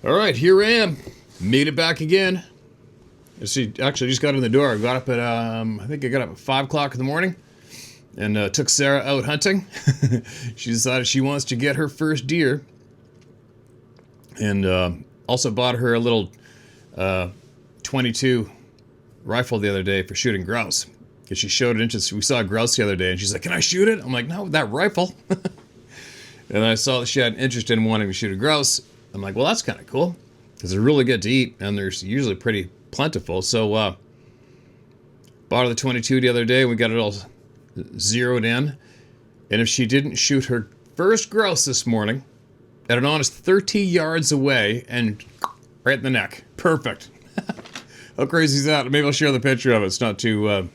Alright, here I am. Made it back again. She actually just got in the door. I got up at, I think I got up at 5 o'clock in the morning and took Sarah out hunting. She decided she wants to get her first deer. And also bought her a little 22 rifle the other day for shooting grouse. Because she showed interest. We saw a grouse the other day and she's like, "Can I shoot it?" I'm like, "No, with that rifle." And I saw that she had an interest in wanting to shoot a grouse. I'm like, well, that's kind of cool. Because they're really good to eat and they're usually pretty plentiful. So, bought her the 22 the other day. We got it all zeroed in. And if she didn't shoot her first grouse this morning, at an honest 30 yards away and right in the neck. Perfect. How crazy is that? Maybe I'll share the picture of it. It's not too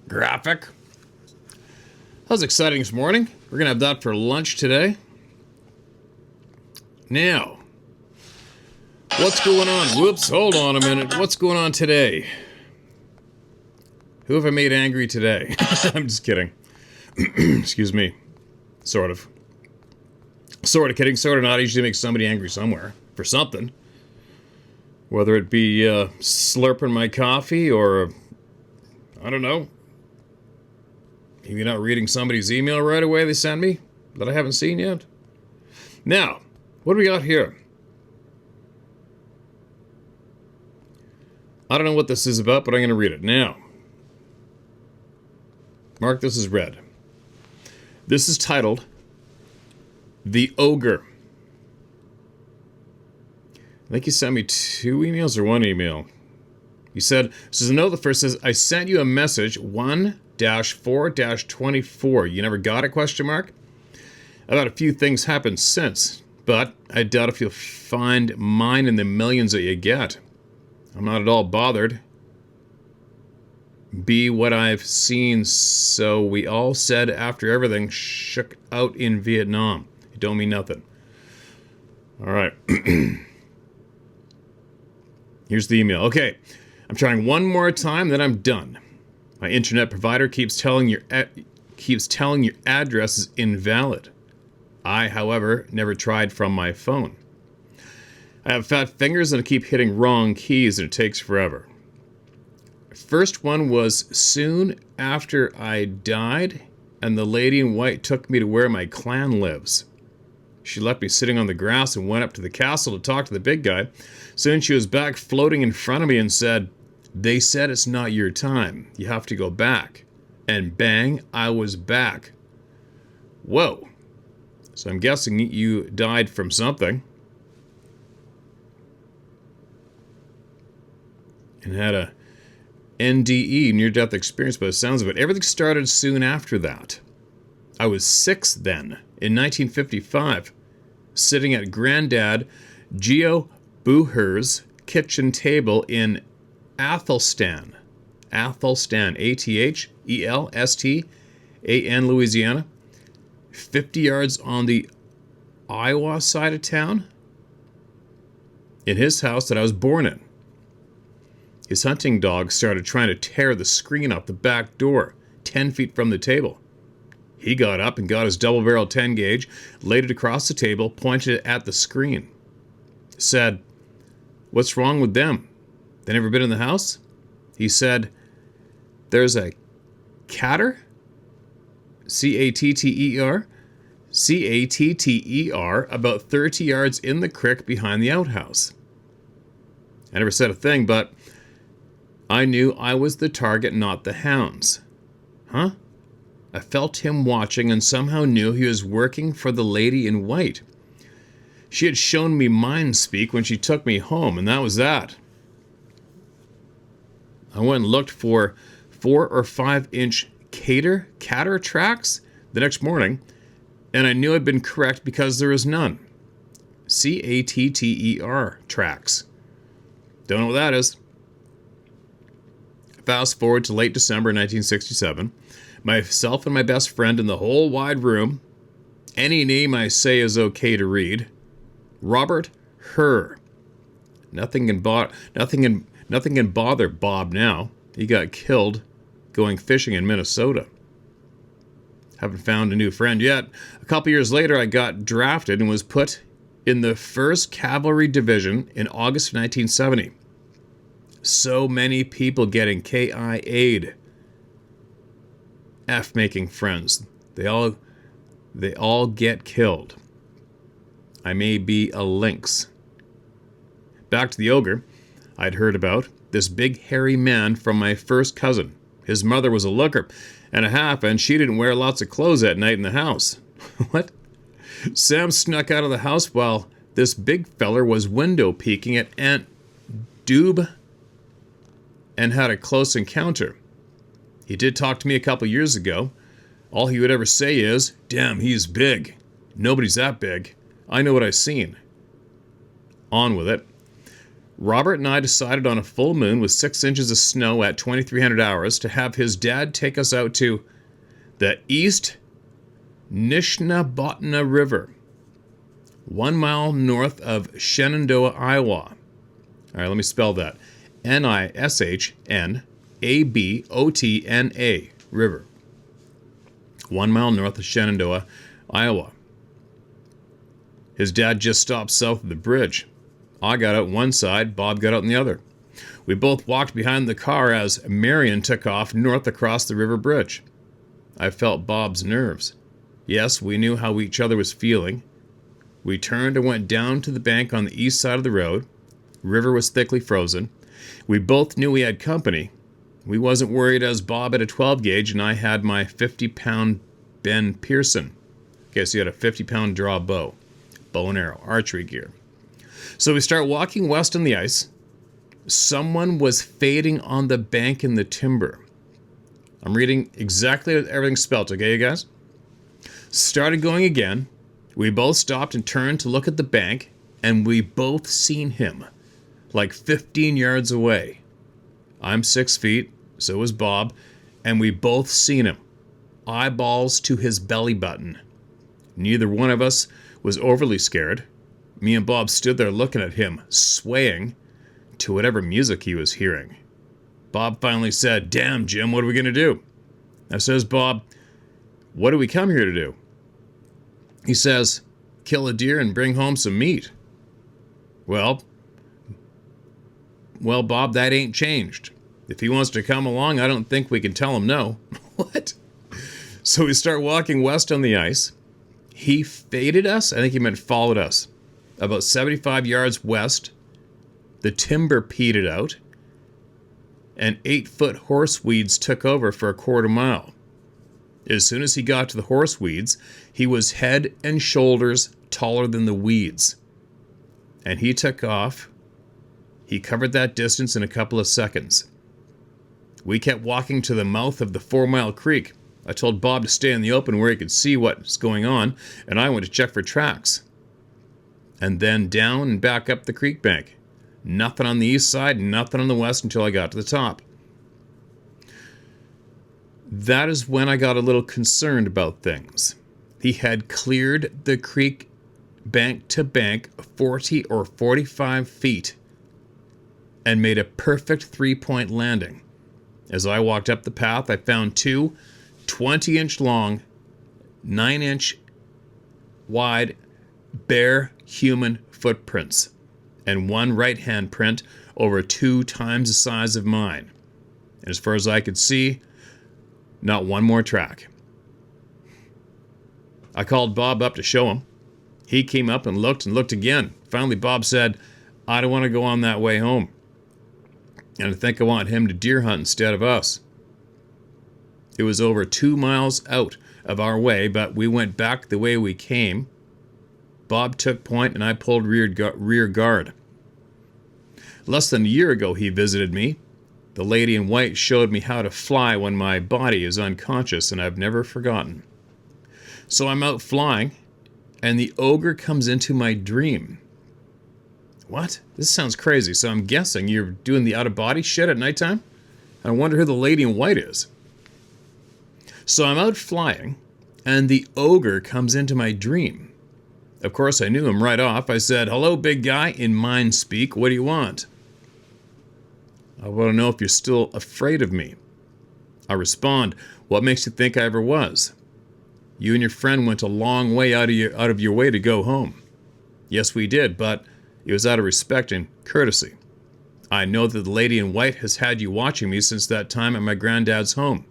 graphic. That was exciting this morning. We're going to have that for lunch today. Now, what's going on? Whoops, hold on a minute. What's going on today? Who have I made angry today? I'm just kidding. Excuse me. Sort of. Sort of kidding, sort of not. I usually make somebody angry somewhere for something. Whether it be slurping my coffee or, I don't know, maybe not reading somebody's email right away they sent me that I haven't seen yet. Now, what do we got here? I don't know what this is about, but I'm going to read it now. Mark this as read. This is titled The Ogre. I think he sent me 2 emails or 1 email. He said, so the note the first says, "I sent you a message 1-4-24. You never got it, question mark? I've had a few things happen since, but I doubt if you'll find mine in the millions that you get. I'm not at all bothered. Be what I've seen, so we all said after everything shook out in Vietnam. It don't mean nothing." All right. Here's the email. Okay, I'm trying one more time, then I'm done. My internet provider keeps telling your address is invalid. I, however, never tried from my phone. I have fat fingers and I keep hitting wrong keys and it takes forever. First one was soon after I died and the lady in white took me to where my clan lives. She left me sitting on the grass and went up to the castle to talk to the big guy. Soon she was back floating in front of me and said, "They said it's not your time. You have to go back." And bang, I was back. Whoa. So I'm guessing you died from something. And had a NDE, near-death experience, by the sounds of it. Everything started soon after that. I was 6 then, in 1955, sitting at Granddad Geo Bowhunters' kitchen table in Athelstan, Athelstane, Athelstan, Louisiana, 50 yards on the Iowa side of town, in his house that I was born in. His hunting dog started trying to tear the screen off the back door, 10 feet from the table. He got up and got his double-barrel 10 gauge, laid it across the table, pointed it at the screen. Said, "What's wrong with them? They never been in the house?" He said, "There's a catter? C-A-T-T-E-R? C-A-T-T-E-R about 30 yards in the creek behind the outhouse." I never said a thing, but I knew I was the target, not the hounds. Huh? I felt him watching and somehow knew he was working for the lady in white. She had shown me mind speak when she took me home, and that was that. I went and looked for 4 or 5 inch catter tracks the next morning, and I knew I'd been correct because there was none. C-A-T-T-E-R tracks. Don't know what that is. Fast forward to late December 1967. Myself and my best friend in the whole wide room. Any name I say is okay to read. Robert Herr. Nothing can bother Bob now. He got killed going fishing in Minnesota. Haven't found a new friend yet. A couple years later, I got drafted and was put in the 1st Cavalry Division in August of 1970. So many people getting KIA'd. F making friends. They all get killed. I may be a lynx. Back to the ogre I'd heard about. This big hairy man from my first cousin. His mother was a looker and a half, and she didn't wear lots of clothes at night in the house. What? Sam snuck out of the house while this big feller was window peeking at Aunt Doob and had a close encounter. He did talk to me a couple years ago. All he would ever say is, "Damn, he's big. Nobody's that big. I know what I've seen." On with it. Robert and I decided on a full moon with 6 inches of snow at 2300 hours to have his dad take us out to the East Nishnabotna River, 1 mile north of Shenandoah, Iowa. All right, let me spell that. Nishnabotna River. 1 mile north of Shenandoah, Iowa. His dad just stopped south of the bridge. I got out one side, Bob got out on the other. We both walked behind the car as Marion took off north across the river bridge. I felt Bob's nerves. Yes, we knew how each other was feeling. We turned and went down to the bank on the east side of the road. River was thickly frozen. We both knew we had company. We wasn't worried as Bob had a 12 gauge and I had my 50-pound Ben Pearson. Okay, so you had a 50-pound draw bow and arrow, archery gear. So we start walking west on the ice. Someone was fading on the bank in the timber. I'm reading exactly everything spelled, okay, you guys? Started going again. We both stopped and turned to look at the bank, and we both seen him, like 15 yards away. I'm 6 feet, so was Bob, and we both seen him, eyeballs to his belly button. Neither one of us was overly scared. Me and Bob stood there looking at him, swaying to whatever music he was hearing. Bob finally said, "Damn, Jim, what are we going to do?" I says, "Bob, what do we come here to do?" He says, "Kill a deer and bring home some meat." Well, Bob, that ain't changed. If he wants to come along, I don't think we can tell him no. What? So we start walking west on the ice. He faded us. I think he meant followed us. About 75 yards west, the timber petered out, and 8-foot horseweeds took over for a quarter mile. As soon as he got to the horseweeds, he was head and shoulders taller than the weeds. And he took off. He covered that distance in a couple of seconds. We kept walking to the mouth of the 4-mile creek. I told Bob to stay in the open where he could see what's going on, and I went to check for tracks. And then down and back up the creek bank. Nothing on the east side, nothing on the west until I got to the top. That is when I got a little concerned about things. He had cleared the creek bank to bank 40 or 45 feet and made a perfect 3-point landing. As I walked up the path, I found 2 20-inch long, 9-inch wide, bare human footprints, and 1 right-hand print over 2 times the size of mine. And as far as I could see, not one more track. I called Bob up to show him. He came up and looked again. Finally, Bob said, "I don't want to go on that way home. And I think I want him to deer hunt instead of us." It was over 2 miles out of our way, but we went back the way we came. Bob took point and I pulled rear guard. Less than a year ago he visited me. The lady in white showed me how to fly when my body is unconscious, and I've never forgotten. So I'm out flying, and the ogre comes into my dream. What? This sounds crazy. So I'm guessing you're doing the out-of-body shit at nighttime? I wonder who the lady in white is. So I'm out flying, and the ogre comes into my dream. Of course, I knew him right off. I said, "Hello, big guy," in mind speak. "What do you want?" "I want to know if you're still afraid of me." I respond, "What makes you think I ever was? You and your friend went a long way out of your way to go home. Yes, we did, but it was out of respect and courtesy. I know that the lady in white has had you watching me since that time at my granddad's home.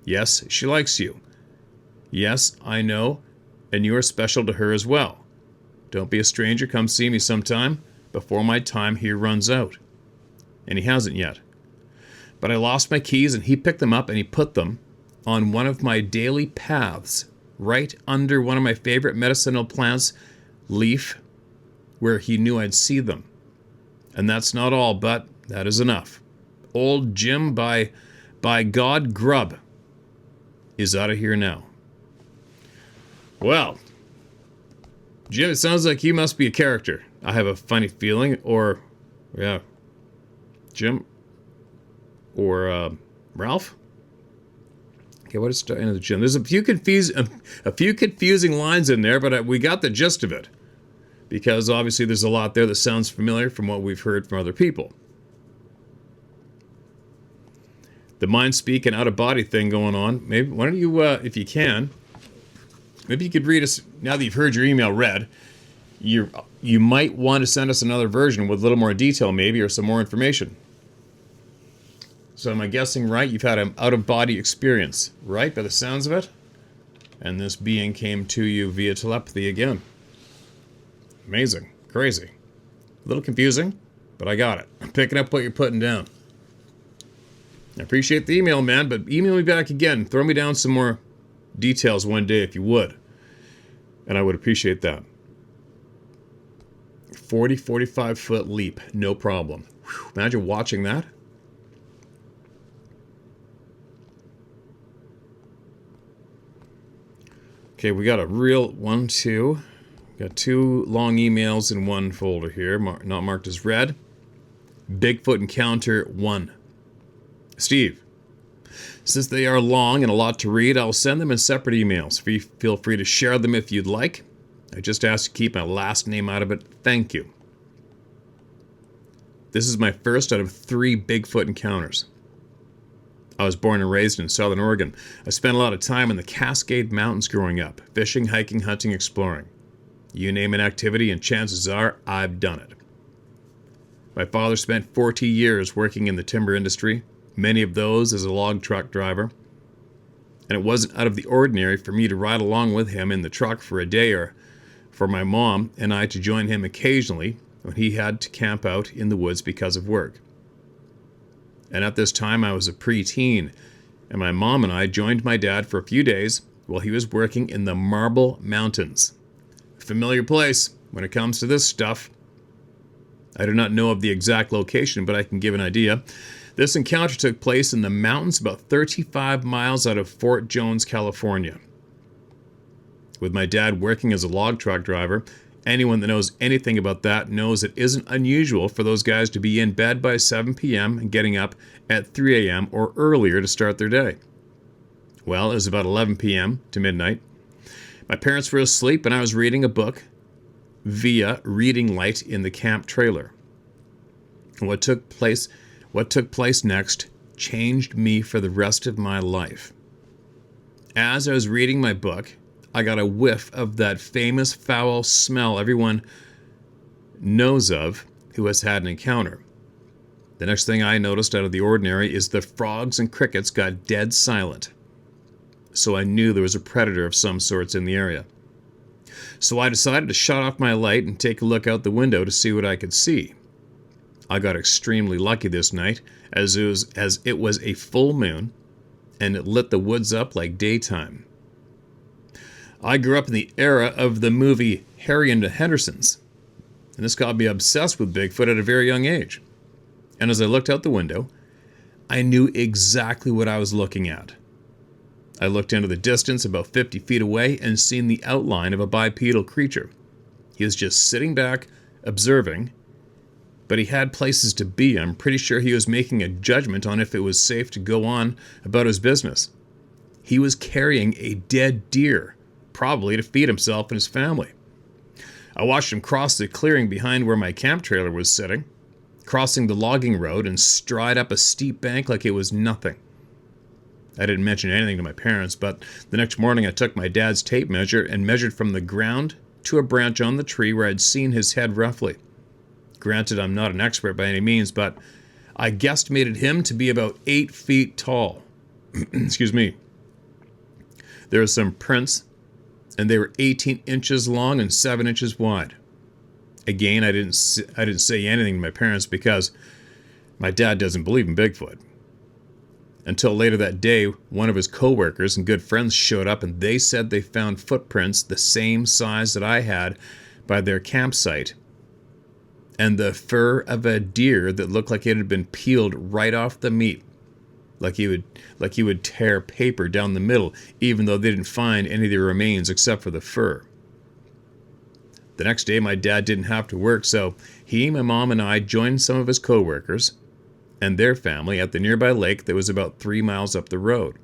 Yes, she likes you. Yes, I know, and you are special to her as well. Don't be a stranger, come see me sometime before my time here runs out. And he hasn't yet. But I lost my keys and he picked them up and he put them on one of my daily paths, right under one of my favorite medicinal plants, leaf, where he knew I'd see them. And that's not all, but that is enough. Old Jim by God Grub is out of here now. Well, Jim, it sounds like you must be a character. I have a funny feeling, or, yeah, Jim, or Ralph? Okay, what is starting at the Jim? There's a few confusing lines in there, but we got the gist of it. Because obviously there's a lot there that sounds familiar from what we've heard from other people. The mind speak and out of body thing going on. Maybe why don't you, if you can, maybe you could read us now that you've heard your email read. You might want to send us another version with a little more detail, maybe, or some more information. So am I guessing right? You've had an out of body experience, right? By the sounds of it, and this being came to you via telepathy again. Amazing. Crazy. A little confusing, but I got it. I'm picking up what you're putting down. I appreciate the email, man, but email me back again. Throw me down some more details one day if you would. And I would appreciate that. 45 foot leap. No problem. Whew, imagine watching that. Okay, we got a real 1, 2... Got 2 long emails in one folder here, not marked as read. Bigfoot Encounter 1. Steve, since they are long and a lot to read, I'll send them in separate emails. Feel free to share them if you'd like. I just ask to keep my last name out of it. Thank you. This is my first out of 3 Bigfoot encounters. I was born and raised in Southern Oregon. I spent a lot of time in the Cascade Mountains growing up, fishing, hiking, hunting, exploring. You name an activity, and chances are I've done it. My father spent 40 years working in the timber industry, many of those as a log truck driver. And it wasn't out of the ordinary for me to ride along with him in the truck for a day, or for my mom and I to join him occasionally when he had to camp out in the woods because of work. And at this time I was a preteen, and my mom and I joined my dad for a few days while he was working in the Marble Mountains. Familiar place when it comes to this stuff. I do not know of the exact location, but I can give an idea. This encounter took place in the mountains about 35 miles out of Fort Jones, California. With my dad working as a log truck driver, anyone that knows anything about that knows it isn't unusual for those guys to be in bed by 7 p.m. and getting up at 3 a.m. or earlier to start their day. Well, it was about 11 p.m. to midnight. My parents were asleep and I was reading a book via reading light in the camp trailer. And what took place next changed me for the rest of my life. As I was reading my book, I got a whiff of that famous foul smell everyone knows of who has had an encounter. The next thing I noticed out of the ordinary is the frogs and crickets got dead silent. So I knew there was a predator of some sorts in the area. So I decided to shut off my light and take a look out the window to see what I could see. I got extremely lucky this night, as it was a full moon, and it lit the woods up like daytime. I grew up in the era of the movie Harry and the Hendersons, and this got me obsessed with Bigfoot at a very young age. And as I looked out the window, I knew exactly what I was looking at. I looked into the distance about 50 feet away and seen the outline of a bipedal creature. He was just sitting back, observing, but he had places to be. I'm pretty sure he was making a judgment on if it was safe to go on about his business. He was carrying a dead deer, probably to feed himself and his family. I watched him cross the clearing behind where my camp trailer was sitting, crossing the logging road and stride up a steep bank like it was nothing. I didn't mention anything to my parents, but the next morning I took my dad's tape measure and measured from the ground to a branch on the tree where I'd seen his head roughly. Granted, I'm not an expert by any means, but I guesstimated him to be about 8 feet tall. Excuse me. There were some prints, and they were 18 inches long and 7 inches wide. Again, I didn't say anything to my parents because my dad doesn't believe in Bigfoot. Until later that day, one of his co-workers and good friends showed up, and they said they found footprints the same size that I had by their campsite, and the fur of a deer that looked like it had been peeled right off the meat, like you would tear paper down the middle, even though they didn't find any of the remains except for the fur. The next day, my dad didn't have to work, so he, my mom, and I joined some of his co-workers and their family at the nearby lake that was about 3 miles up the road.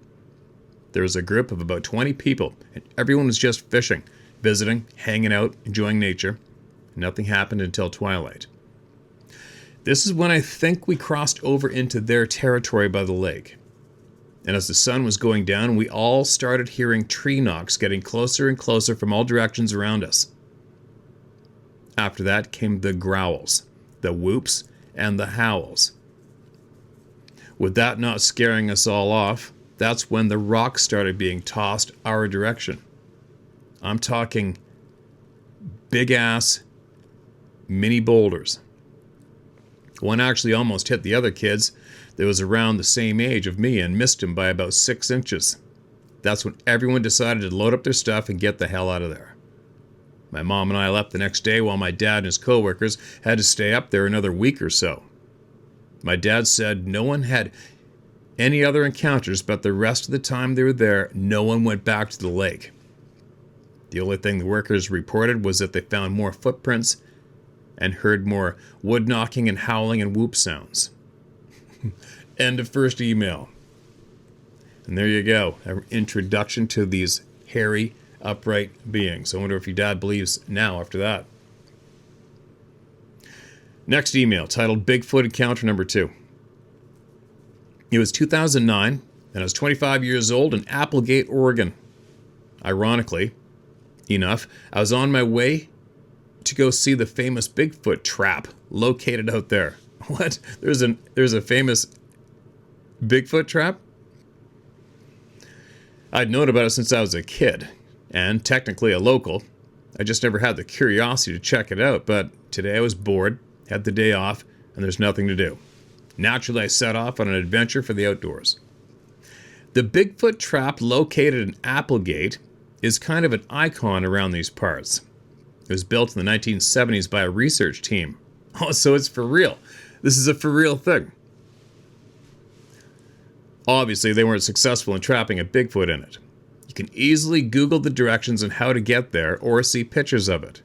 There was a group of about 20 people, and everyone was just fishing, visiting, hanging out, enjoying nature. Nothing happened until twilight. This is when I think we crossed over into their territory by the lake. And as the sun was going down, we all started hearing tree knocks getting closer and closer from all directions around us. After that came the growls, the whoops, and the howls. With that not scaring us all off, that's when the rocks started being tossed our direction. I'm talking big-ass mini boulders. One actually almost hit the other kids that was around the same age of me and missed him by about 6 inches. That's when everyone decided to load up their stuff and get the hell out of there. My mom and I left the next day while my dad and his co-workers had to stay up there another week or so. My dad said no one had any other encounters, but the rest of the time they were there, no one went back to the lake. The only thing the workers reported was that they found more footprints and heard more wood knocking and howling and whoop sounds. End of first email. And there you go, an introduction to these hairy, upright beings. I wonder if your dad believes now after that. Next email, titled Bigfoot Encounter Number 2. It was 2009, and I was 25 years old in Applegate, Oregon. Ironically enough, I was on my way to go see the famous Bigfoot trap located out there. What? There's a famous Bigfoot trap? I'd known about it since I was a kid, and technically a local. I just never had the curiosity to check it out, but today I was bored, had the day off, and there's nothing to do. Naturally, I set off on an adventure for the outdoors. The Bigfoot trap located in Applegate is kind of an icon around these parts. It was built in the 1970s by a research team. Oh, so it's for real. This is a for real thing. Obviously, they weren't successful in trapping a Bigfoot in it. You can easily Google the directions on how to get there or see pictures of it.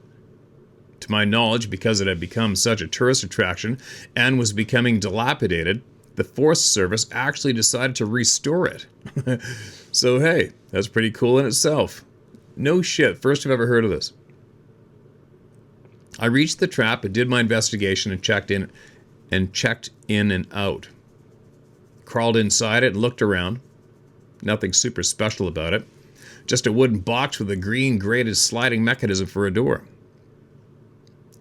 To my knowledge, because it had become such a tourist attraction and was becoming dilapidated, the Forest Service actually decided to restore it. So hey, that's pretty cool in itself. No shit, first I've ever heard of this. I reached the trap and did my investigation and checked in and out. Crawled inside it and looked around. Nothing super special about it. Just a wooden box with a green grated sliding mechanism for a door.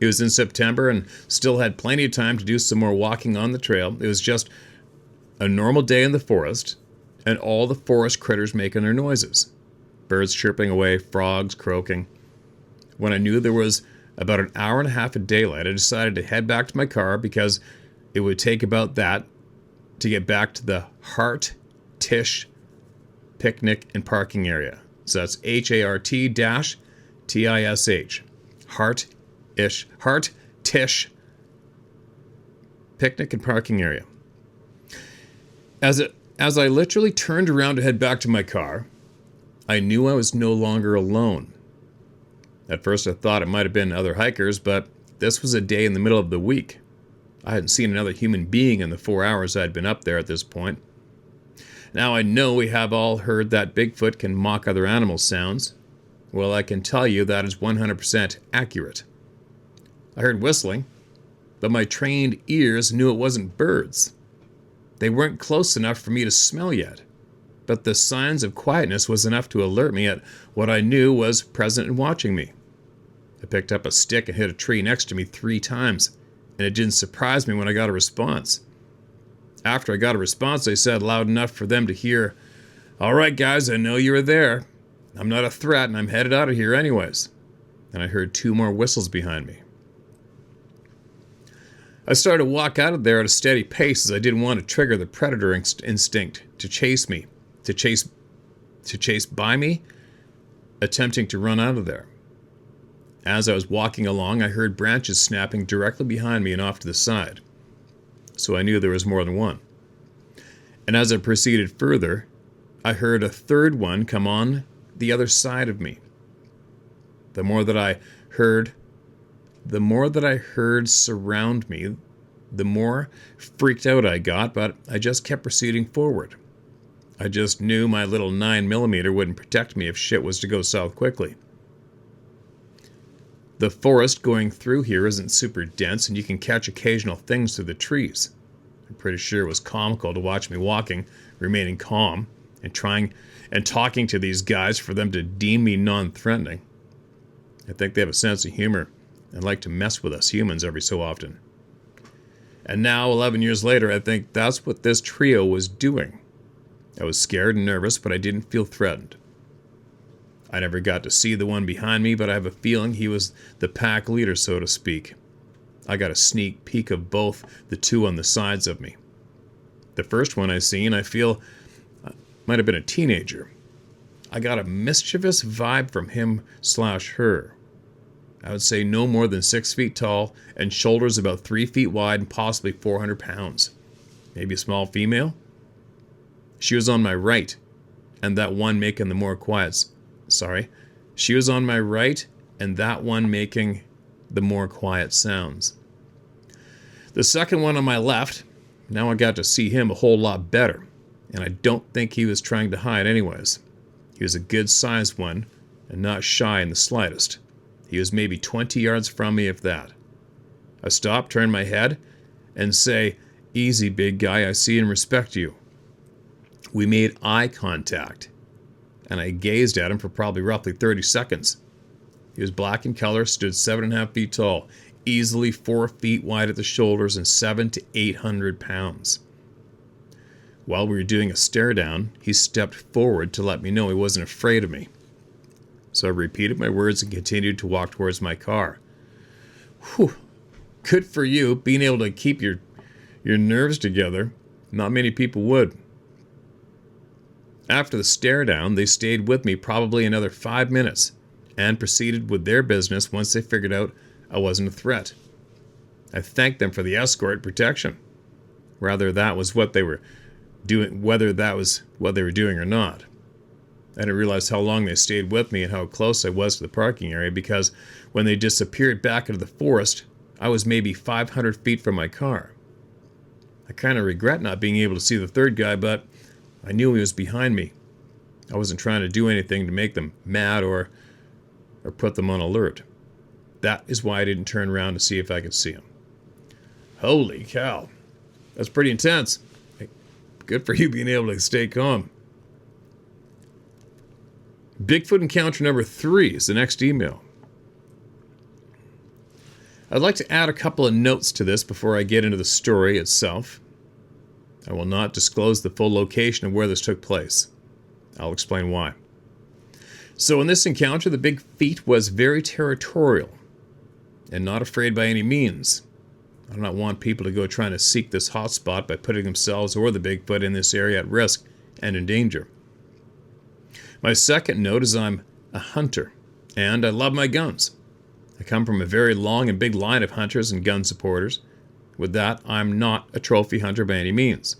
It was in September and still had plenty of time to do some more walking on the trail. It was just a normal day in the forest, and all the forest critters making their noises. Birds chirping away, frogs croaking. When I knew there was about an hour and a half of daylight, I decided to head back to my car because it would take about that to get back to the Hart Tish picnic and parking area. So that's HART-TISH. Hart Tish picnic and parking area. As I literally turned around to head back to my car, I knew I was no longer alone. At first I thought it might have been other hikers, but this was a day in the middle of the week. I hadn't seen another human being in the 4 hours I'd been up there at this point. Now I know we have all heard that Bigfoot can mock other animals' sounds. Well, I can tell you that is 100% accurate. I heard whistling, but my trained ears knew it wasn't birds. They weren't close enough for me to smell yet, but the signs of quietness was enough to alert me at what I knew was present and watching me. I picked up a stick and hit a tree next to me 3 times, and it didn't surprise me when I got a response. After I got a response, I said loud enough for them to hear, "All right, guys, I know you were there. I'm not a threat, and I'm headed out of here anyways." And I heard 2 more whistles behind me. I started to walk out of there at a steady pace as I didn't want to trigger the predator instinct to chase me, to chase by me, attempting to run out of there. As I was walking along, I heard branches snapping directly behind me and off to the side, so I knew there was more than one. And as I proceeded further, I heard a third one come on the other side of me. The more that I heard surround me, the more freaked out I got, but I just kept proceeding forward. I just knew my little 9mm wouldn't protect me if shit was to go south quickly. The forest going through here isn't super dense, and you can catch occasional things through the trees. I'm pretty sure it was comical to watch me walking, remaining calm, and talking to these guys for them to deem me non-threatening. I think they have a sense of humor and like to mess with us humans every so often. And now, 11 years later, I think that's what this trio was doing. I was scared and nervous, but I didn't feel threatened. I never got to see the one behind me, but I have a feeling he was the pack leader, so to speak. I got a sneak peek of both the 2 on the sides of me. The first one I seen, I feel, might have been a teenager. I got a mischievous vibe from him/her. I would say no more than 6 feet tall and shoulders about 3 feet wide and possibly 400 pounds. Maybe a small female? She was on my right, and that one making the more quiet... She was on my right, and that one making the more quiet sounds. The second one on my left, now I got to see him a whole lot better, and I don't think he was trying to hide anyways. He was a good-sized one, and not shy in the slightest. He was maybe 20 yards from me, if that. I stopped, turned my head, and say, "Easy, big guy, I see and respect you." We made eye contact, and I gazed at him for probably roughly 30 seconds. He was black in color, stood 7.5 feet tall, easily 4 feet wide at the shoulders, and 700 to 800 pounds. While we were doing a stare down, he stepped forward to let me know he wasn't afraid of me. So I repeated my words and continued to walk towards my car. Whew. Good for you, being able to keep your nerves together. Not many people would. After the stare down, they stayed with me probably another 5 minutes and proceeded with their business once they figured out I wasn't a threat. I thanked them for the escort protection. Whether that was what they were doing or not. I didn't realize how long they stayed with me and how close I was to the parking area, because when they disappeared back into the forest, I was maybe 500 feet from my car. I kind of regret not being able to see the third guy, but I knew he was behind me. I wasn't trying to do anything to make them mad or put them on alert. That is why I didn't turn around to see if I could see him. Holy cow. That's pretty intense. Good for you being able to stay calm. Bigfoot encounter number 3 is the next email. I'd like to add a couple of notes to this before I get into the story itself. I will not disclose the full location of where this took place. I'll explain why. So in this encounter, the big feet was very territorial and not afraid by any means. I do not want people to go trying to seek this hotspot by putting themselves or the Bigfoot in this area at risk and in danger. My second note is I'm a hunter, and I love my guns. I come from a very long and big line of hunters and gun supporters. With that, I'm not a trophy hunter by any means.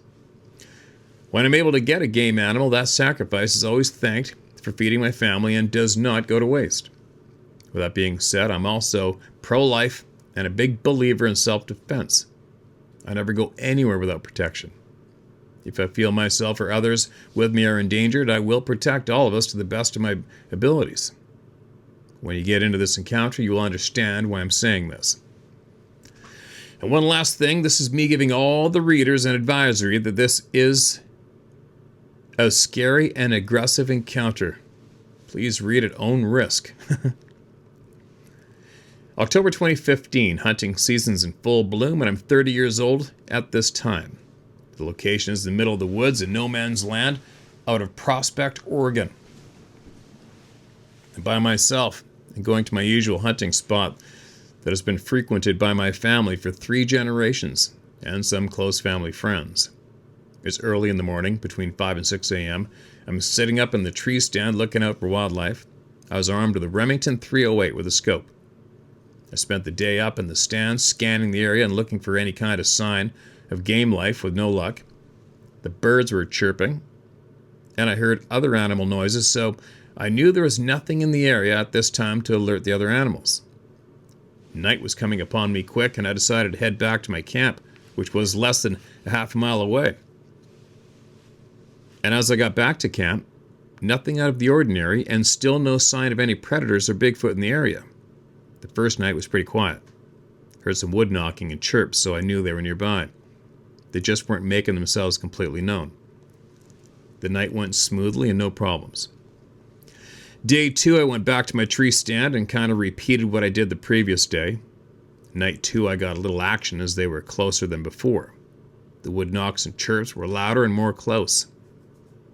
When I'm able to get a game animal, that sacrifice is always thanked for feeding my family and does not go to waste. With that being said, I'm also pro-life and a big believer in self-defense. I never go anywhere without protection. If I feel myself or others with me are endangered, I will protect all of us to the best of my abilities. When you get into this encounter, you will understand why I'm saying this. And one last thing, this is me giving all the readers an advisory that this is a scary and aggressive encounter. Please read at own risk. October 2015, hunting season's in full bloom, and I'm 30 years old at this time. The location is the middle of the woods in no man's land out of Prospect, Oregon. I'm by myself and going to my usual hunting spot that has been frequented by my family for 3 generations and some close family friends. It's early in the morning, between 5 and 6 a.m. I'm sitting up in the tree stand looking out for wildlife. I was armed with a Remington 308 with a scope. I spent the day up in the stand scanning the area and looking for any kind of sign of game life with no luck. The birds were chirping, and I heard other animal noises, so I knew there was nothing in the area at this time to alert the other animals. Night was coming upon me quick, and I decided to head back to my camp, which was less than a half a mile away. And as I got back to camp, nothing out of the ordinary, and still no sign of any predators or Bigfoot in the area. The first night was pretty quiet. Heard some wood knocking and chirps, so I knew they were nearby. They just weren't making themselves completely known. The night went smoothly and no problems. Day 2, I went back to my tree stand and kind of repeated what I did the previous day. Night 2, I got a little action as they were closer than before. The wood knocks and chirps were louder and more close.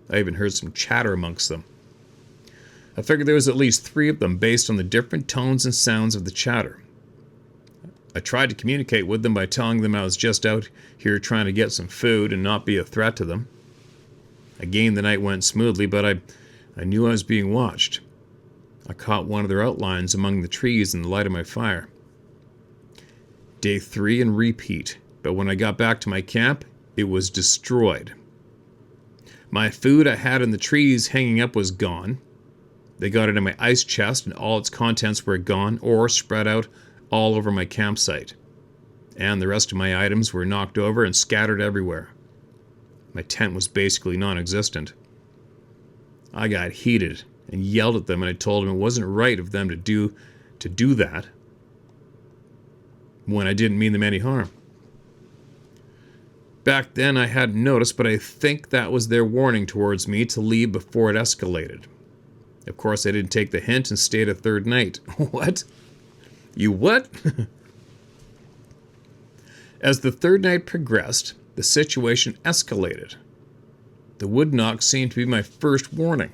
I even heard some chatter amongst them. I figured there was at least 3 of them based on the different tones and sounds of the chatter. I tried to communicate with them by telling them I was just out here trying to get some food and not be a threat to them. Again, the night went smoothly, but I knew I was being watched. I caught one of their outlines among the trees in the light of my fire. Day 3 and repeat, but when I got back to my camp, it was destroyed. My food I had in the trees hanging up was gone. They got into my ice chest and all its contents were gone or spread out all over my campsite. And the rest of my items were knocked over and scattered everywhere. My tent was basically non-existent. I got heated and yelled at them, and I told them it wasn't right of them to do that when I didn't mean them any harm. Back then I hadn't noticed, but I think that was their warning towards me to leave before it escalated. Of course, I didn't take the hint and stayed a third night. What? You what? As the third night progressed, the situation escalated. The wood knocks seemed to be my first warning.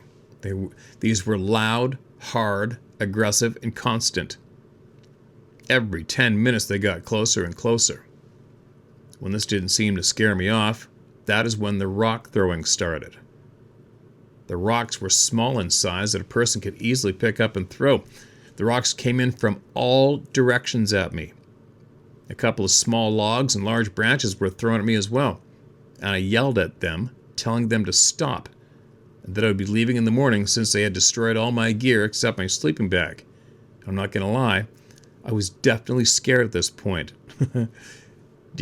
These were loud, hard, aggressive, and constant. Every 10 minutes they got closer and closer. When this didn't seem to scare me off, that is when the rock throwing started. The rocks were small in size that a person could easily pick up and throw. The rocks came in from all directions at me. A couple of small logs and large branches were thrown at me as well, and I yelled at them, telling them to stop, and that I would be leaving in the morning since they had destroyed all my gear except my sleeping bag. I'm not going to lie, I was definitely scared at this point. Do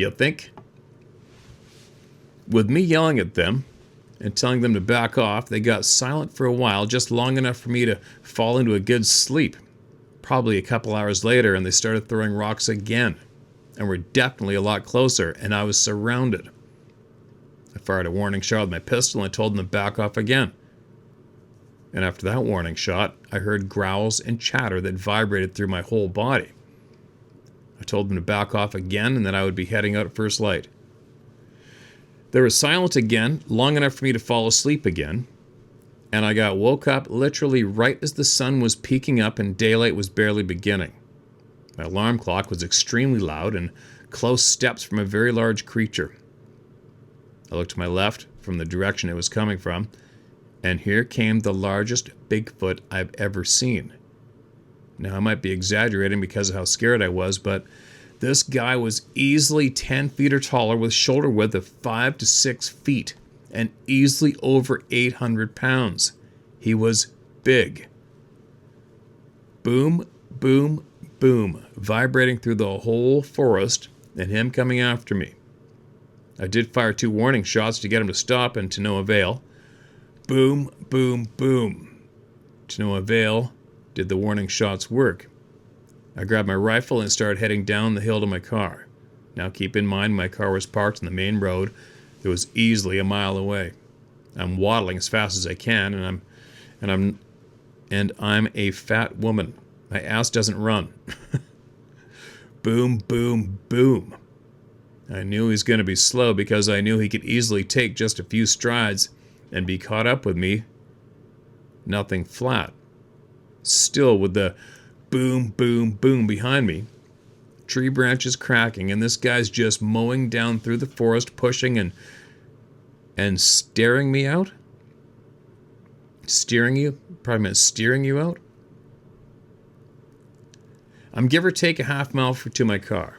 you think? With me yelling at them and telling them to back off, they got silent for a while, just long enough for me to fall into a good sleep. Probably a couple hours later, and they started throwing rocks again, and were definitely a lot closer, and I was surrounded. I fired a warning shot with my pistol and told them to back off again. And after that warning shot, I heard growls and chatter that vibrated through my whole body. I told them to back off again and that I would be heading out at first light. They were silent again, long enough for me to fall asleep again, and I got woke up literally right as the sun was peeking up and daylight was barely beginning. My alarm clock was extremely loud and close steps from a very large creature. I looked to my left from the direction it was coming from, and here came the largest Bigfoot I've ever seen. Now, I might be exaggerating because of how scared I was, but this guy was easily 10 feet or taller with shoulder width of 5 to 6 feet and easily over 800 pounds. He was big. Boom, boom, boom, vibrating through the whole forest and him coming after me. I did fire 2 warning shots to get him to stop, and to no avail. Boom, boom, boom. To no avail did the warning shots work. I grabbed my rifle and started heading down the hill to my car. Now keep in mind my car was parked on the main road that was easily a mile away. I'm waddling as fast as I can, and I'm a fat woman. My ass doesn't run. boom, boom, boom. I knew he was going to be slow because I knew he could easily take just a few strides and be caught up with me. Nothing flat. Still with the boom, boom, boom behind me. Tree branches cracking, and this guy's just mowing down through the forest, pushing and staring me out. Steering you? Probably meant steering you out. I'm give or take a half mile to my car.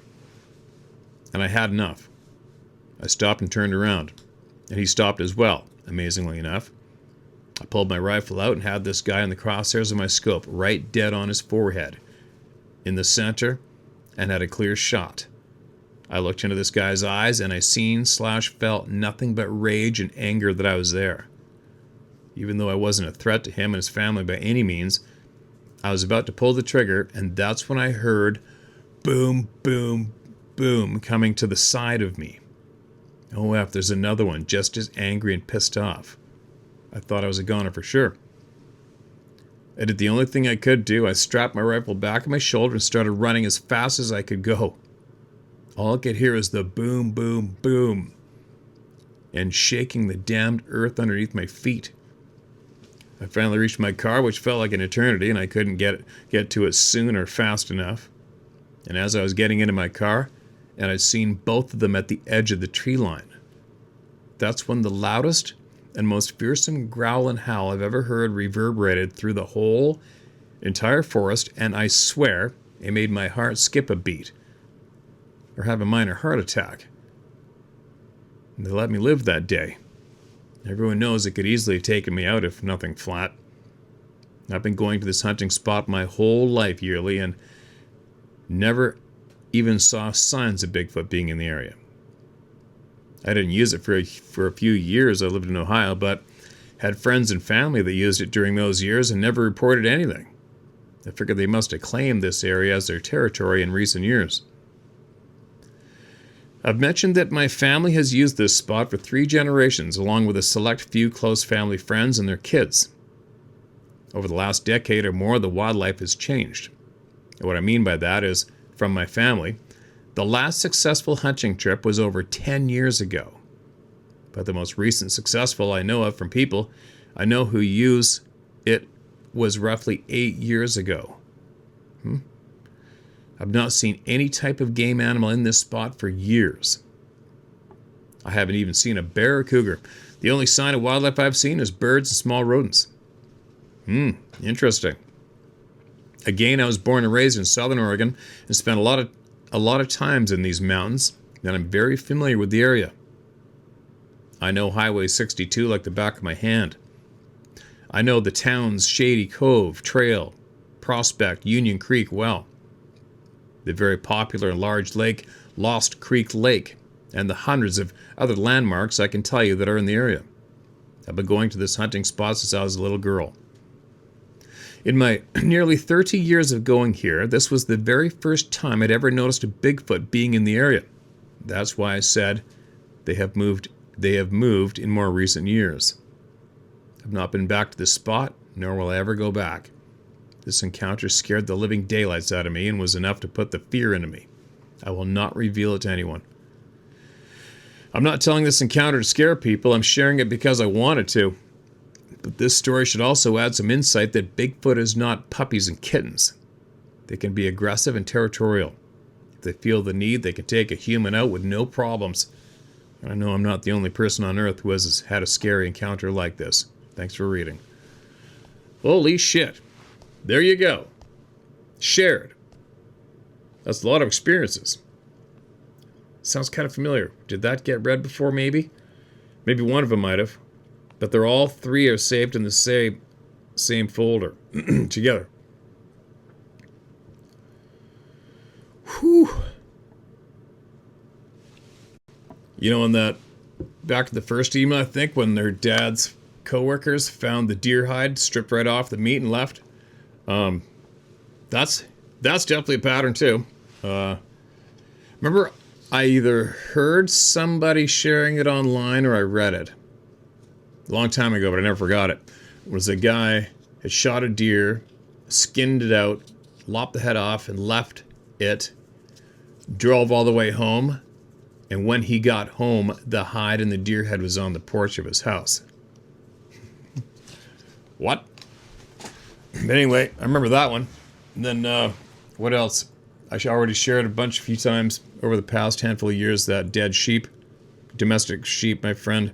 And I had enough. I stopped and turned around. And he stopped as well, amazingly enough. I pulled my rifle out and had this guy in the crosshairs of my scope, right dead on his forehead, in the center, and had a clear shot. I looked into this guy's eyes and I seen/felt nothing but rage and anger that I was there. Even though I wasn't a threat to him and his family by any means, I was about to pull the trigger, and that's when I heard boom, boom, boom coming to the side of me. Oh, F, there's another one, just as angry and pissed off. I thought I was a goner for sure. I did the only thing I could do. I strapped my rifle back on my shoulder and started running as fast as I could go. All I could hear was the boom, boom, boom, and shaking the damned earth underneath my feet. I finally reached my car, which felt like an eternity, and I couldn't get to it soon or fast enough. And as I was getting into my car, and I'd seen both of them at the edge of the tree line, that's when the loudest and most fearsome growl and howl I've ever heard reverberated through the whole entire forest, and I swear it made my heart skip a beat or have a minor heart attack. And they let me live that day. Everyone knows it could easily have taken me out if nothing flat. I've been going to this hunting spot my whole life yearly and never even saw signs of Bigfoot being in the area. I didn't use it for a few years. I lived in Ohio, but had friends and family that used it during those years and never reported anything. I figured they must have claimed this area as their territory in recent years. I've mentioned that my family has used this spot for 3 generations, along with a select few close family friends and their kids. Over the last decade or more, the wildlife has changed. And what I mean by that is, from my family, the last successful hunting trip was over 10 years ago. But the most recent successful I know of from people I know who use it was roughly 8 years ago. I've not seen any type of game animal in this spot for years. I haven't even seen a bear or cougar. The only sign of wildlife I've seen is birds and small rodents. Interesting. Again, I was born and raised in Southern Oregon and spent a lot of times in these mountains, and I'm very familiar with the area. I know Highway 62 like the back of my hand. I know the town's Shady Cove, Trail, Prospect, Union Creek well. The very popular and large lake, Lost Creek Lake, and the hundreds of other landmarks I can tell you that are in the area. I've been going to this hunting spot since I was a little girl. In my nearly 30 years of going here, this was the very first time I'd ever noticed a Bigfoot being in the area. That's why I said they have moved in more recent years. I've not been back to this spot, nor will I ever go back. This encounter scared the living daylights out of me and was enough to put the fear into me. I will not reveal it to anyone. I'm not telling this encounter to scare people. I'm sharing it because I wanted to. But this story should also add some insight that Bigfoot is not puppies and kittens. They can be aggressive and territorial. If they feel the need, they can take a human out with no problems. I know I'm not the only person on Earth who has had a scary encounter like this. Thanks for reading. Holy shit. There you go. Shared. That's a lot of experiences. Sounds kind of familiar. Did that get read before, maybe? Maybe one of them might have. But they're all 3 are saved in the same folder together. Whew. You know, in that back in the first email, I think, when their dad's coworkers found the deer hide stripped right off the meat and left. That's definitely a pattern too. Remember, I either heard somebody sharing it online or I read it. A long time ago, but I never forgot it. It was a guy had shot a deer, skinned it out, lopped the head off, and left it drove all the way home, and when he got home, the hide and the deer head was on the porch of his house. What? But anyway, I remember that one. And then, what else? I already shared a few times over the past handful of years that dead sheep, domestic sheep, my friend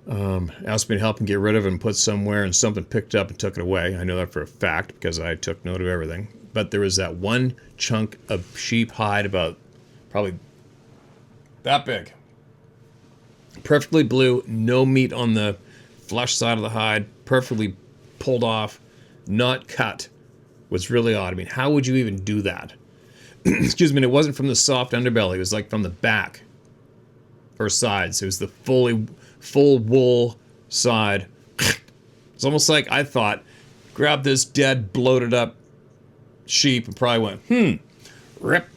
asked me to help him get rid of it and put somewhere, and something picked up and took it away. I know that for a fact because I took note of everything. But there was that one chunk of sheep hide about probably that big. Perfectly blue, no meat on the flesh side of the hide, perfectly pulled off, not cut. Was really odd. I mean, how would you even do that? Excuse me, and it wasn't from the soft underbelly. It was like from the back or sides. It was the full wool side. It's almost like I thought, grab this dead, bloated up sheep and probably went, rip.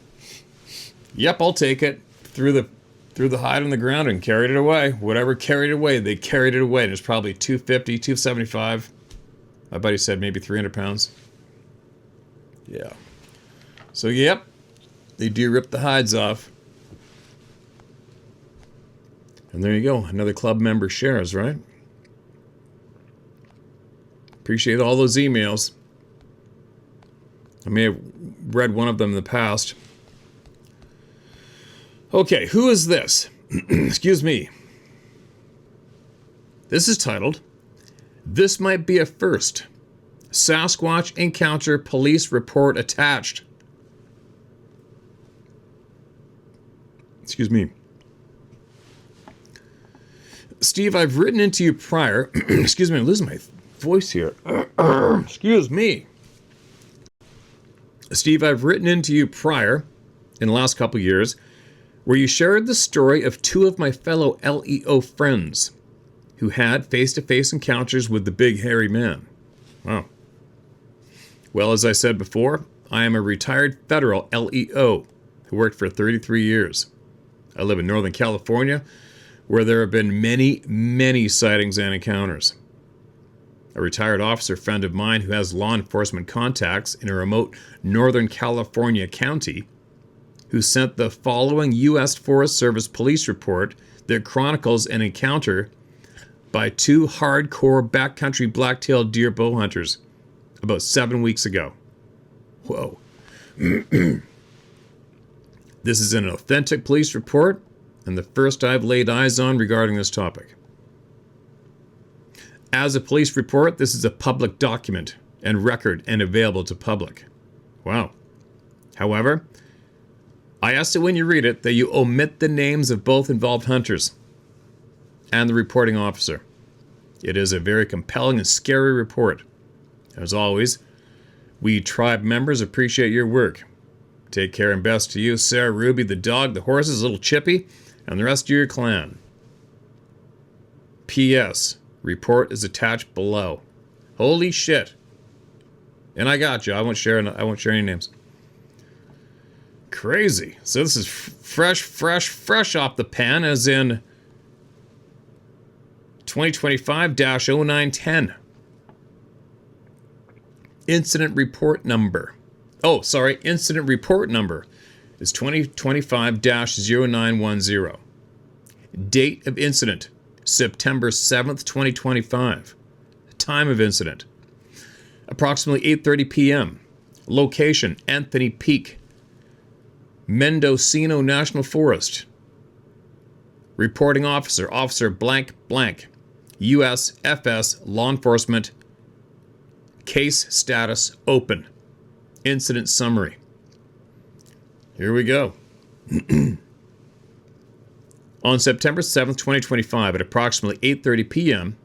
Yep, I'll take it. Threw the hide on the ground and carried it away. Whatever carried it away, they carried it away. And it's probably 250, 275. My buddy said maybe 300 pounds. Yeah. So, yep, they do rip the hides off. And there you go. Another club member shares, right? Appreciate all those emails. I may have read one of them in the past. Okay, who is this? Excuse me. This is titled, "This Might Be a First. Sasquatch Encounter Police Report Attached." Excuse me. Steve, I've written into you prior. Excuse me, I'm losing my voice here. Excuse me. Steve, I've written into you prior, in the last couple years, where you shared the story of two of my fellow LEO friends who had face-to-face encounters with the big hairy man. Wow. Well, as I said before, I am a retired federal LEO who worked for 33 years. I live in Northern California, where there have been many, many sightings and encounters. A retired officer friend of mine who has law enforcement contacts in a remote Northern California county, who sent the following U.S. Forest Service police report that chronicles an encounter by two hardcore backcountry black-tailed deer bow hunters about 7 weeks ago. Whoa. This is an authentic police report, and the first I've laid eyes on regarding this topic. As a police report, this is a public document and record and available to public. Wow. However, I ask that when you read it that you omit the names of both involved hunters and the reporting officer. It is a very compelling and scary report. As always, we tribe members appreciate your work. Take care and best to you, Sarah, Ruby, the dog, the horses, little Chippy, and the rest of your clan. P.S. Report is attached below. Holy shit. And I got you. I won't share any names. Crazy. So this is fresh off the pan, as in 2025-0910. Incident report number. Oh, sorry. Incident report number is 2025-0910. Date of incident, September 7th, 2025. Time of incident, approximately 8:30 p.m. Location, Anthony Peak, Mendocino National Forest. Reporting officer, Officer blank blank. USFS Law Enforcement. Case status open. Incident summary. Here we go. On September 7th, 2025, at approximately 8:30 p.m.,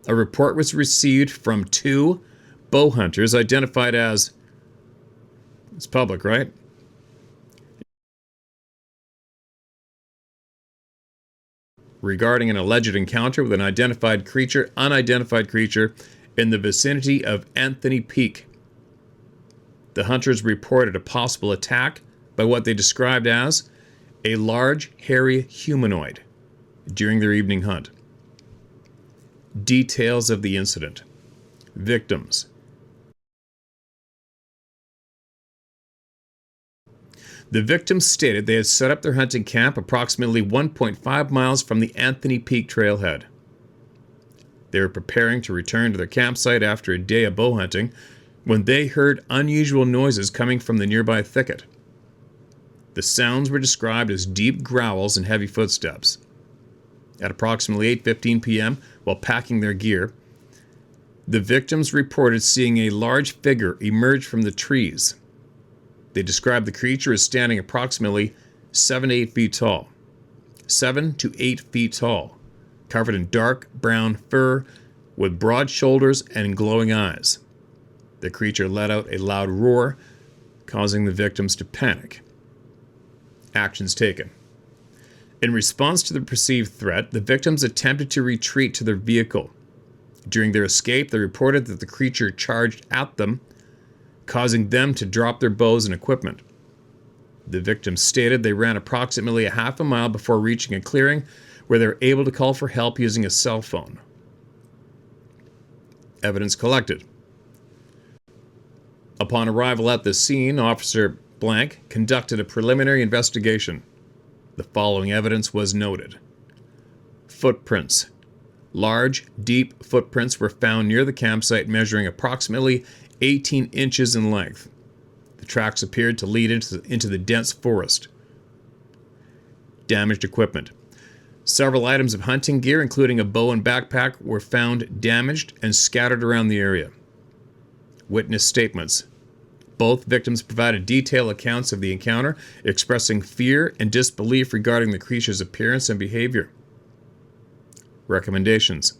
a report was received from two bow hunters identified as, it's public, right? Regarding an alleged encounter with an unidentified creature in the vicinity of Anthony Peak. The hunters reported a possible attack by what they described as a large, hairy humanoid during their evening hunt. Details of the incident. Victims. The victims stated they had set up their hunting camp approximately 1.5 miles from the Anthony Peak trailhead. They were preparing to return to their campsite after a day of bow hunting when they heard unusual noises coming from the nearby thicket. The sounds were described as deep growls and heavy footsteps. At approximately 8:15 p.m., while packing their gear, the victims reported seeing a large figure emerge from the trees. They described the creature as standing approximately 7 to 8 feet tall. 7 to 8 feet tall, covered in dark brown fur, with broad shoulders and glowing eyes. The creature let out a loud roar, causing the victims to panic. Actions taken. In response to the perceived threat, the victims attempted to retreat to their vehicle. During their escape, they reported that the creature charged at them, causing them to drop their bows and equipment. The victims stated they ran approximately a half a mile before reaching a clearing where they were able to call for help using a cell phone. Evidence collected. Upon arrival at the scene, Officer Blank conducted a preliminary investigation. The following evidence was noted. Footprints. Large, deep footprints were found near the campsite, measuring approximately 18 inches in length. The tracks appeared to lead into the dense forest. Damaged equipment. Several items of hunting gear, including a bow and backpack, were found damaged and scattered around the area. Witness statements. Both victims provided detailed accounts of the encounter, expressing fear and disbelief regarding the creature's appearance and behavior. Recommendations.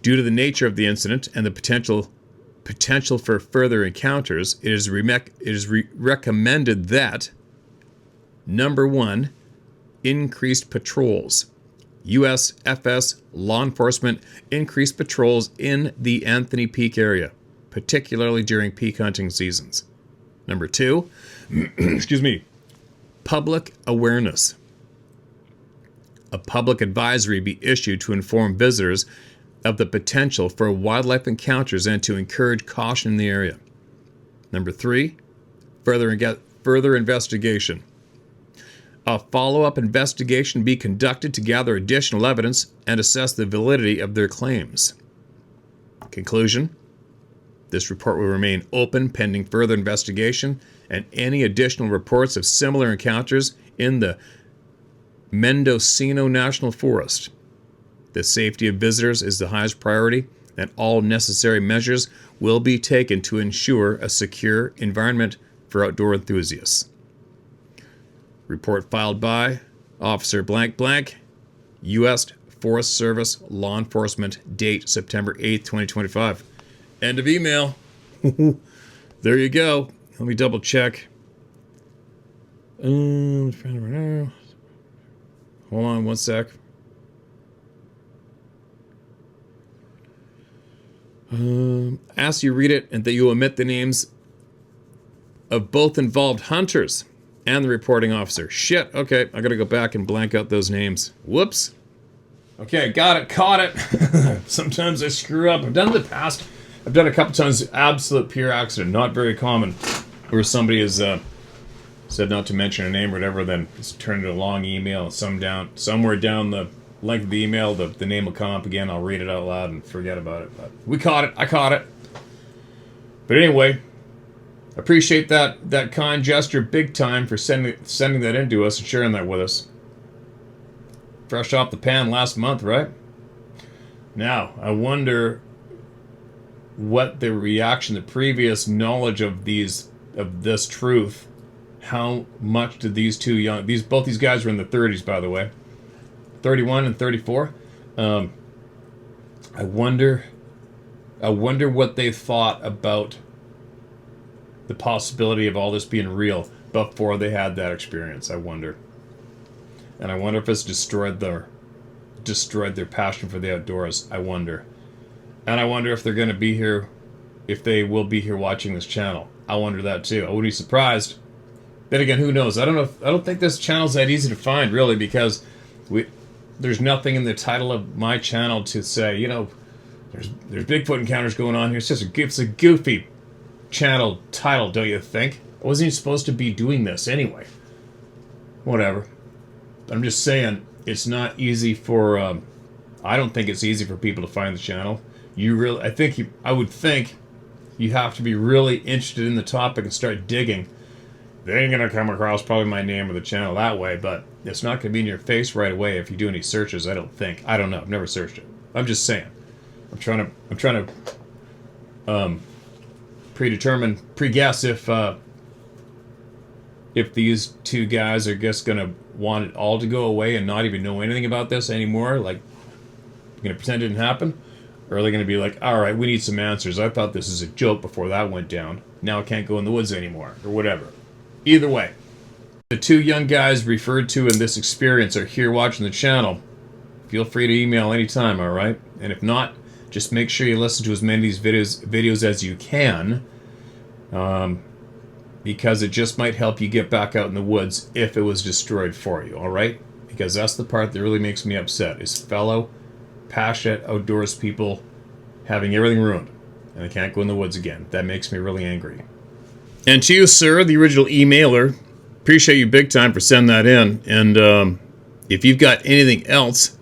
Due to the nature of the incident and the potential for further encounters, it is recommended that: number 1, increased patrols. USFS law enforcement increased patrols in the Anthony Peak area, particularly during peak hunting seasons. Number 2, public awareness. A public advisory be issued to inform visitors of the potential for wildlife encounters and to encourage caution in the area. Number 3, further investigation. A follow-up investigation be conducted to gather additional evidence and assess the validity of their claims. Conclusion. This report will remain open pending further investigation and any additional reports of similar encounters in the Mendocino National Forest. The safety of visitors is the highest priority, and all necessary measures will be taken to ensure a secure environment for outdoor enthusiasts. Report filed by Officer Blank Blank, U.S. Forest Service Law Enforcement, date September 8th, 2025. End of email. There you go. Let me double check. Hold on one sec. Ask you read it and that you omit the names of both involved hunters and the reporting officer. Shit, okay, I gotta go back and blank out those names. Whoops. Okay, got it, caught it. Sometimes I screw up. I've done it in the past. I've done it a couple times, absolute pure accident, not very common, where somebody has said not to mention a name or whatever, then it's turned into a long email, and somewhere down the length of the email, the name will come up again, I'll read it out loud and forget about it. But we caught it, I caught it. But anyway, appreciate that kind gesture big time for sending that in to us and sharing that with us. Fresh off the pan last month, right? Now, I wonder what the reaction, the previous knowledge of this truth, how much did both these guys were in the 30s, by the way, 31 and 34. I wonder what they thought about the possibility of all this being real before they had that experience. I wonder. And I wonder if it's destroyed their passion for the outdoors. I wonder. And I wonder if they're going to be here, if they will be here watching this channel. I wonder that too. I wouldn't be surprised. Then again, who knows? I don't think this channel's that easy to find, really, because there's nothing in the title of my channel to say, there's Bigfoot encounters going on here. It's a goofy channel title, don't you think? I wasn't even supposed to be doing this anyway. Whatever. I'm just saying, it's not easy for, I don't think it's easy for people to find the channel. I would think you have to be really interested in the topic and start digging. They ain't gonna come across probably my name or the channel that way, but it's not gonna be in your face right away if you do any searches, I don't think. I don't know, I've never searched it. I'm just saying. I'm trying to pre-guess if these two guys are just gonna want it all to go away and not even know anything about this anymore, like, you're gonna pretend it didn't happen, or are they gonna be like, all right, we need some answers. I thought this was a joke before that went down. Now I can't go in the woods anymore, or whatever. Either way, the two young guys referred to in this experience are here watching the channel. Feel free to email anytime, all right? And if not, just make sure you listen to as many of these videos as you can, because it just might help you get back out in the woods if it was destroyed for you, all right? Because that's the part that really makes me upset, is fellow passionate outdoors people having everything ruined, and they can't go in the woods again. That makes me really angry. And to you, sir, the original emailer, appreciate you big time for sending that in. And if you've got anything else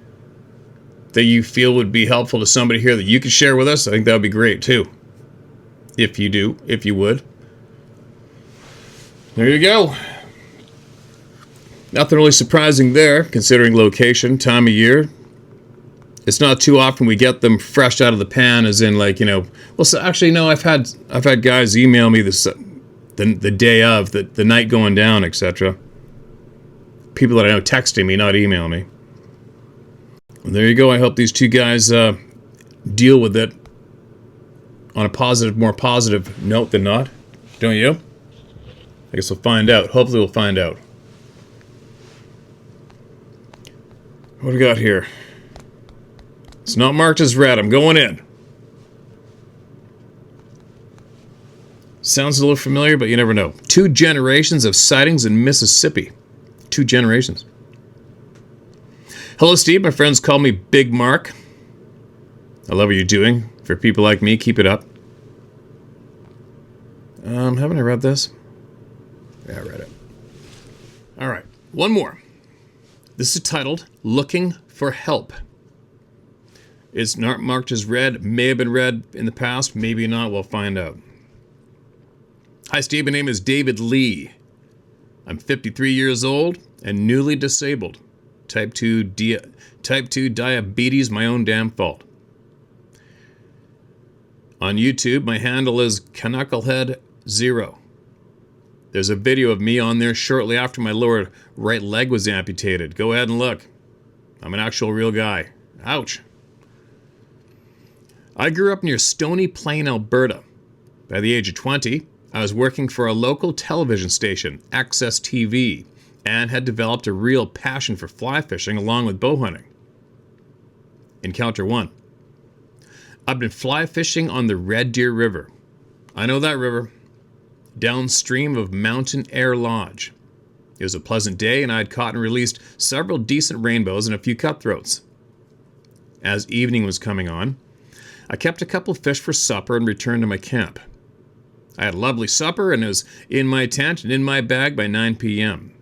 that you feel would be helpful to somebody here that you could share with us, I think that would be great too. If you would. There you go. Nothing really surprising there, considering location, time of year. It's not too often we get them fresh out of the pan, as in, like, you know. Well, so actually, no. I've had guys email me this the day of, the night going down, etc. People that I know texting me, not emailing me. Well, there you go. I hope these two guys deal with it on a more positive note than not. Don't you? I guess we'll find out. Hopefully, we'll find out. What do we got here? It's not marked as red. I'm going in. Sounds a little familiar, but you never know. 2 generations of sightings in Mississippi. 2 generations. Hello, Steve. My friends call me Big Mark. I love what you're doing. For people like me, keep it up. Haven't I read this? Yeah, I read it. All right. One more. This is titled Looking for Help. It's not marked as red. May have been red in the past. Maybe not. We'll find out. Hi, Steve. My name is David Lee. I'm 53 years old and newly disabled. Type 2 diabetes, my own damn fault. On YouTube, my handle is Knucklehead0. There's a video of me on there shortly after my lower right leg was amputated. Go ahead and look. I'm an actual real guy. Ouch. I grew up near Stony Plain, Alberta. By the age of 20, I was working for a local television station, Access TV, and had developed a real passion for fly fishing along with bow hunting. Encounter 1. I've been fly fishing on the Red Deer River. I know that river. Downstream of Mountain Air Lodge. It was a pleasant day, and I had caught and released several decent rainbows and a few cutthroats. As evening was coming on, I kept a couple fish for supper and returned to my camp. I had a lovely supper and was in my tent and in my bag by 9 p.m.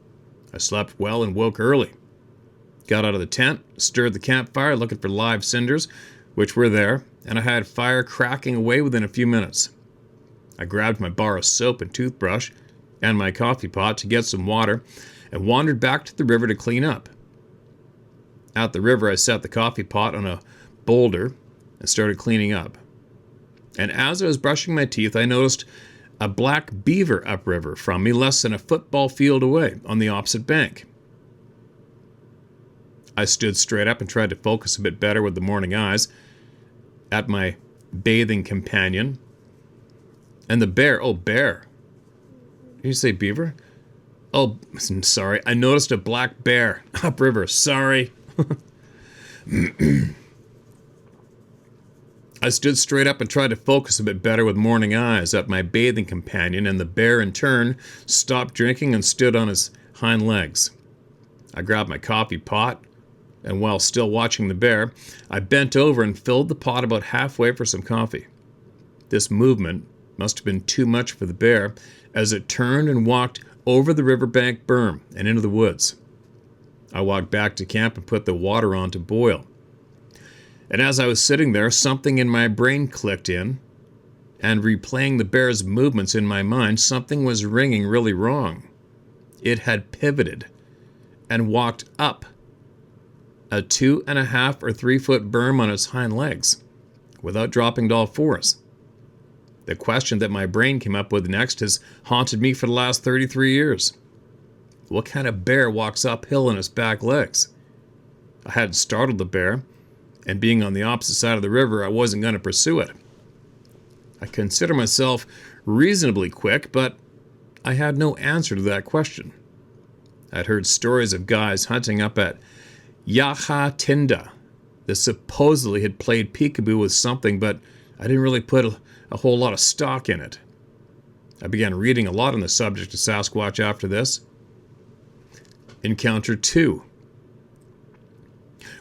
I slept well and woke early. Got out of the tent, stirred the campfire looking for live cinders, which were there, and I had fire cracking away within a few minutes. I grabbed my bar of soap and toothbrush and my coffee pot to get some water and wandered back to the river to clean up. At the river, I set the coffee pot on a boulder and started cleaning up. And as I was brushing my teeth, I noticed a black beaver upriver from me less than a football field away on the opposite bank. I stood straight up and tried to focus a bit better with the morning eyes at my bathing companion. And the bear, bear. Did you say beaver? Oh, I'm sorry. I noticed a black bear upriver. Sorry. I stood straight up and tried to focus a bit better with morning eyes at my bathing companion, and the bear in turn stopped drinking and stood on his hind legs. I grabbed my coffee pot, and while still watching the bear, I bent over and filled the pot about halfway for some coffee. This movement Must have been too much for the bear, as it turned and walked over the riverbank berm and into the woods. I walked back to camp and put the water on to boil. And as I was sitting there, something in my brain clicked in, and replaying the bear's movements in my mind, something was ringing really wrong. It had pivoted and walked up a 2.5 or 3 foot berm on its hind legs without dropping to all fours. The question that my brain came up with next has haunted me for the last 33 years. What kind of bear walks uphill on its back legs? I hadn't startled the bear, and being on the opposite side of the river, I wasn't going to pursue it. I consider myself reasonably quick, but I had no answer to that question. I'd heard stories of guys hunting up at Yahatinda that supposedly had played peekaboo with something, but I didn't really put a whole lot of stock in it. I began reading a lot on the subject of Sasquatch after this. Encounter 2.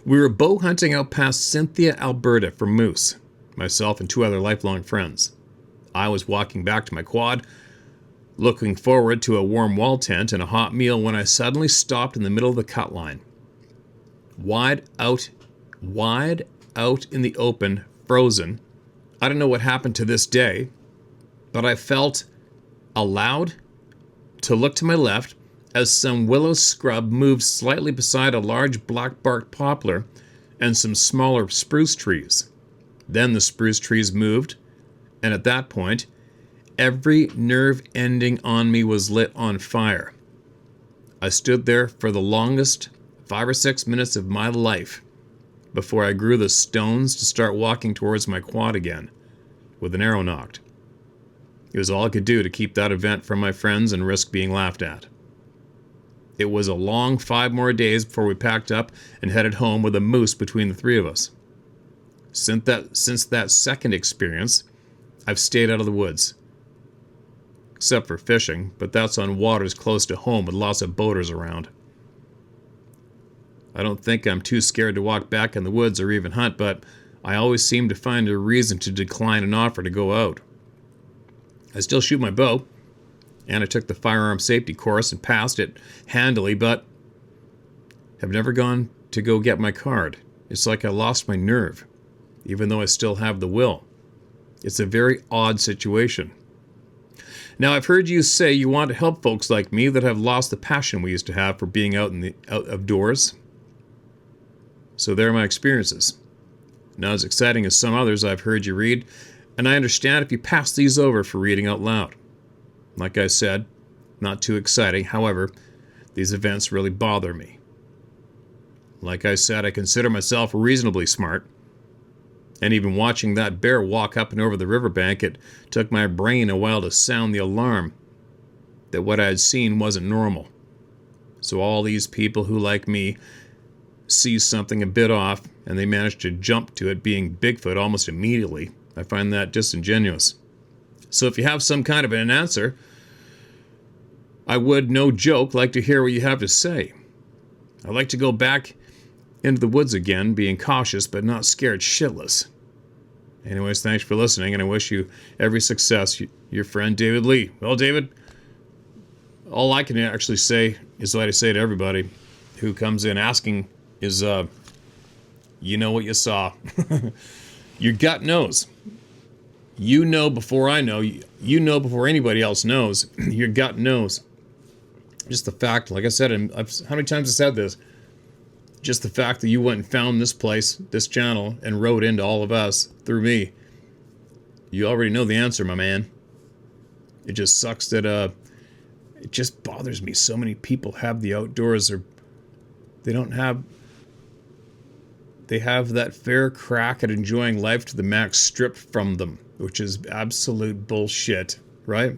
We were bow hunting out past Cynthia, Alberta for moose, myself and 2 other lifelong friends. I was walking back to my quad, looking forward to a warm wall tent and a hot meal, when I suddenly stopped in the middle of the cut line. Wide out in the open, frozen. I don't know what happened to this day, but I felt allowed to look to my left as some willow scrub moved slightly beside a large black-barked poplar and some smaller spruce trees. Then the spruce trees moved, and at that point, every nerve ending on me was lit on fire. I stood there for the longest 5 or 6 minutes of my life before I grew the stones to start walking towards my quad again, with an arrow nocked. It was all I could do to keep that event from my friends and risk being laughed at. It was a long 5 more days before we packed up and headed home with a moose between the 3 of us. Since that second experience, I've stayed out of the woods. Except for fishing, but that's on waters close to home with lots of boaters around. I don't think I'm too scared to walk back in the woods or even hunt, but I always seem to find a reason to decline an offer to go out. I still shoot my bow, and I took the firearm safety course and passed it handily, but have never gone to go get my card. It's like I lost my nerve, even though I still have the will. It's a very odd situation. Now, I've heard you say you want to help folks like me that have lost the passion we used to have for being out of doors. So there are my experiences. Not as exciting as some others I've heard you read, and I understand if you pass these over for reading out loud. Like I said, not too exciting. However, these events really bother me. Like I said, I consider myself reasonably smart. And even watching that bear walk up and over the riverbank, it took my brain a while to sound the alarm that what I had seen wasn't normal. So all these people who, like me, see something a bit off and they manage to jump to it being Bigfoot almost immediately, I find that disingenuous. So if you have some kind of an answer, I would, no joke, like to hear what you have to say. I'd like to go back into the woods again, being cautious but not scared shitless. Anyways, thanks for listening, and I wish you every success. Your friend, David Lee. Well, David, all I can actually say is what I say to everybody who comes in asking is, you know what you saw. Your gut knows. You know before I know. You know before anybody else knows. Your gut knows. Just the fact, like I said, how many times I said this? Just the fact that you went and found this place, this channel, and wrote into all of us through me. You already know the answer, my man. It just sucks that, it just bothers me. So many people have the outdoors, or they have that fair crack at enjoying life to the max stripped from them, which is absolute bullshit, right?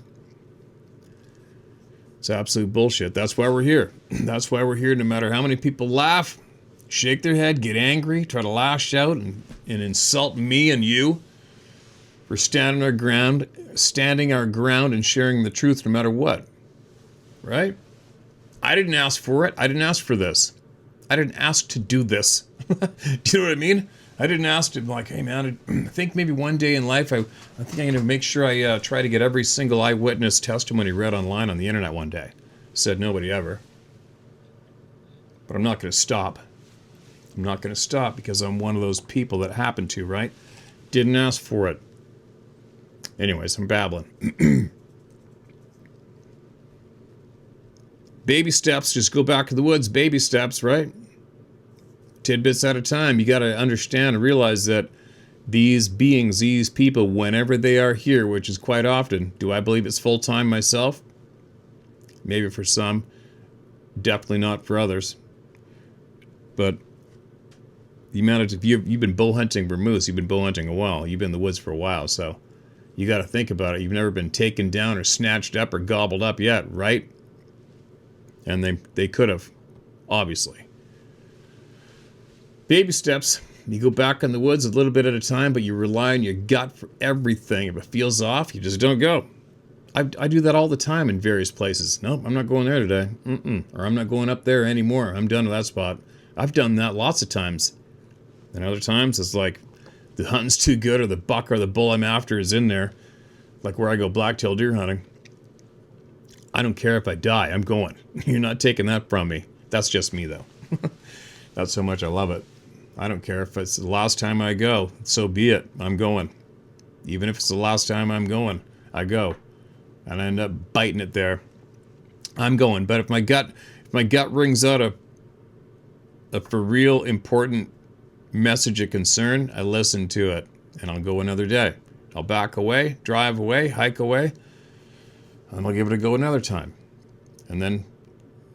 It's absolute bullshit. That's why we're here. That's why we're here, no matter how many people laugh, shake their head, get angry, try to lash out and insult me and you for standing our ground and sharing the truth no matter what. Right? I didn't ask for it. I didn't ask for this. I didn't ask to do this. Do you know what I mean? I didn't ask him, like, hey, man, I think maybe one day in life, I think I'm going to make sure I try to get every single eyewitness testimony read online on the internet one day. Said nobody ever. But I'm not going to stop. I'm not going to stop because I'm one of those people that happened to, right? Didn't ask for it. Anyways, I'm babbling. Baby steps, just go back to the woods, baby steps, right? Tidbits at a time. You got to understand and realize that these beings, these people, whenever they are here, which is quite often, do I believe it's full-time myself? Maybe for some. Definitely not for others. But the amount of, you've been bow hunting for moose, you've been bow hunting a while, you've been in the woods for a while, so you got to think about it. You've never been taken down or snatched up or gobbled up yet, right? And they could have, obviously. Baby steps. You go back in the woods a little bit at a time, but you rely on your gut for everything. If it feels off, you just don't go. I do that all the time in various places. Nope, I'm not going there today. Or I'm not going up there anymore. I'm done with that spot. I've done that lots of times. And other times, it's like the hunting's too good or the buck or the bull I'm after is in there. Like where I go blacktail deer hunting. I don't care if I die. I'm going. You're not taking that from me. That's just me, though. That's how much I love it. I don't care if it's the last time I go. So be it. I'm going. Even if it's the last time I'm going, I go. And I end up biting it there. I'm going. But if my gut rings out a for real important message of concern, I listen to it. And I'll go another day. I'll back away, drive away, hike away. And I'll give it a go another time. And then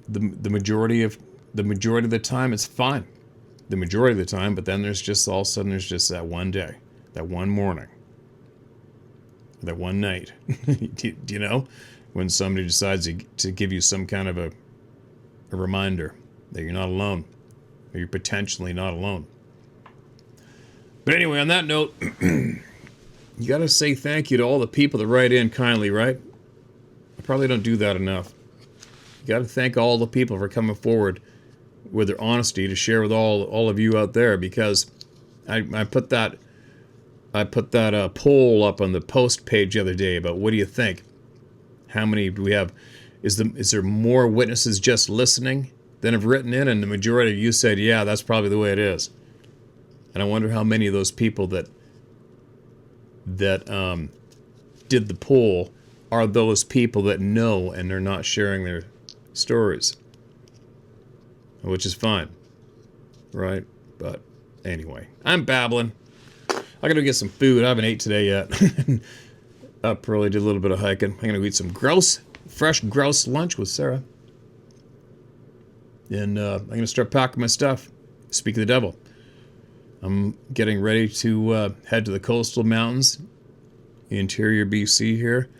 the majority of the time it's fine. The majority of the time, but then there's just all of a sudden there's just that one day, that one morning, that one night. do you know? When somebody decides to give you some kind of a reminder that you're not alone. Or you're potentially not alone. But anyway, on that note, you gotta say thank you to all the people that write in kindly, right? I probably don't do that enough. You gotta thank all the people for coming forward with their honesty to share with all of you out there, because I put that poll up on the post page the other day about what do you think? How many do we have? Is there more witnesses just listening than have written in? And the majority of you said, yeah, that's probably the way it is. And I wonder how many of those people that did the poll are those people that know and they're not sharing their stories. Which is fine, right? But anyway, I'm babbling. I gotta get some food. I haven't ate today yet. Up early, did a little bit of hiking. I'm gonna eat some fresh grouse lunch with Sarah. And I'm gonna start packing my stuff. Speak of the devil. I'm getting ready to head to the coastal mountains, interior BC here.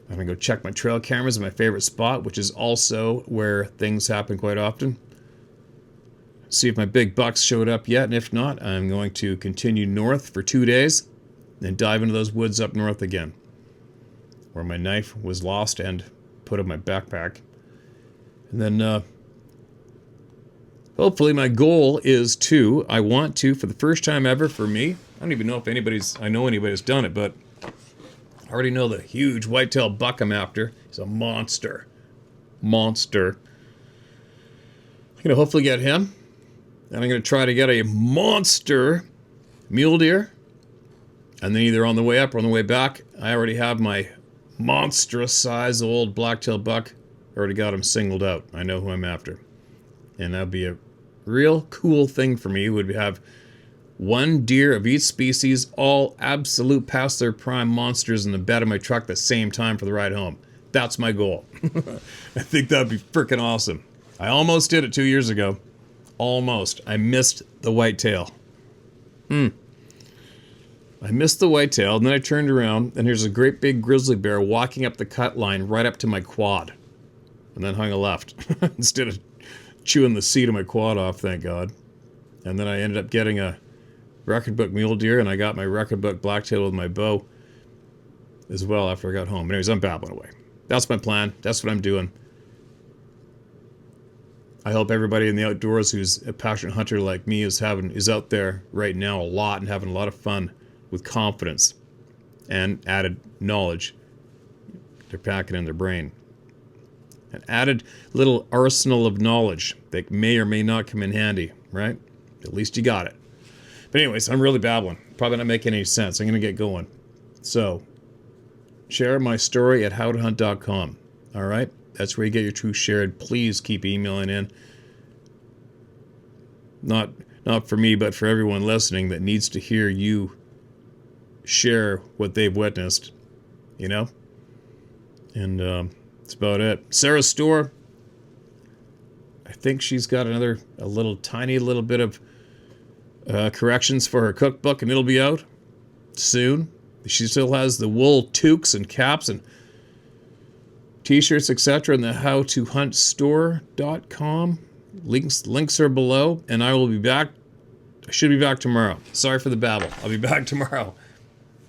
I'm gonna go check my trail cameras at my favorite spot, which is also where things happen quite often. See if my big bucks showed up yet, and if not, I'm going to continue north for 2 days and dive into those woods up north again, where my knife was lost and put in my backpack. And then hopefully my goal is I want to, for the first time ever for me, I don't even know if I know anybody's done it, but I already know the huge whitetail buck I'm after. He's a monster. I'm going to hopefully get him. And I'm going to try to get a monster mule deer. And then either on the way up or on the way back, I already have my monstrous size old blacktail buck. I already got him singled out. I know who I'm after. And that'd be a real cool thing for me. Would have one deer of each species, all absolute past their prime monsters in the bed of my truck at the same time for the ride home. That's my goal. I think that'd be freaking awesome. I almost did it 2 years ago. Almost. I missed the whitetail. I missed the whitetail, and then I turned around, and here's a great big grizzly bear walking up the cut line right up to my quad. And then hung a left. Instead of chewing the seat of my quad off, thank God. And then I ended up getting a record book mule deer, and I got my record book blacktail with my bow as well after I got home. Anyways, I'm babbling away. That's my plan. That's what I'm doing. I hope everybody in the outdoors who's a passionate hunter like me is out there right now a lot and having a lot of fun with confidence and added knowledge they're packing in their brain. An added little arsenal of knowledge that may or may not come in handy, right? At least you got it. But anyways, I'm really babbling. Probably not making any sense. I'm going to get going. So, share my story at howtohunt.com. All right? That's where you get your truth shared. Please keep emailing in. Not for me, but for everyone listening that needs to hear you share what they've witnessed. You know? And that's about it. Sarah's store. I think she's got a tiny little bit of corrections for her cookbook, and it'll be out soon. She still has the wool toques and caps and t-shirts, etc. in the howtohuntstore.com. Links are below, and I will be back. I should be back tomorrow. Sorry for the babble. I'll be back tomorrow.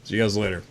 See you guys later.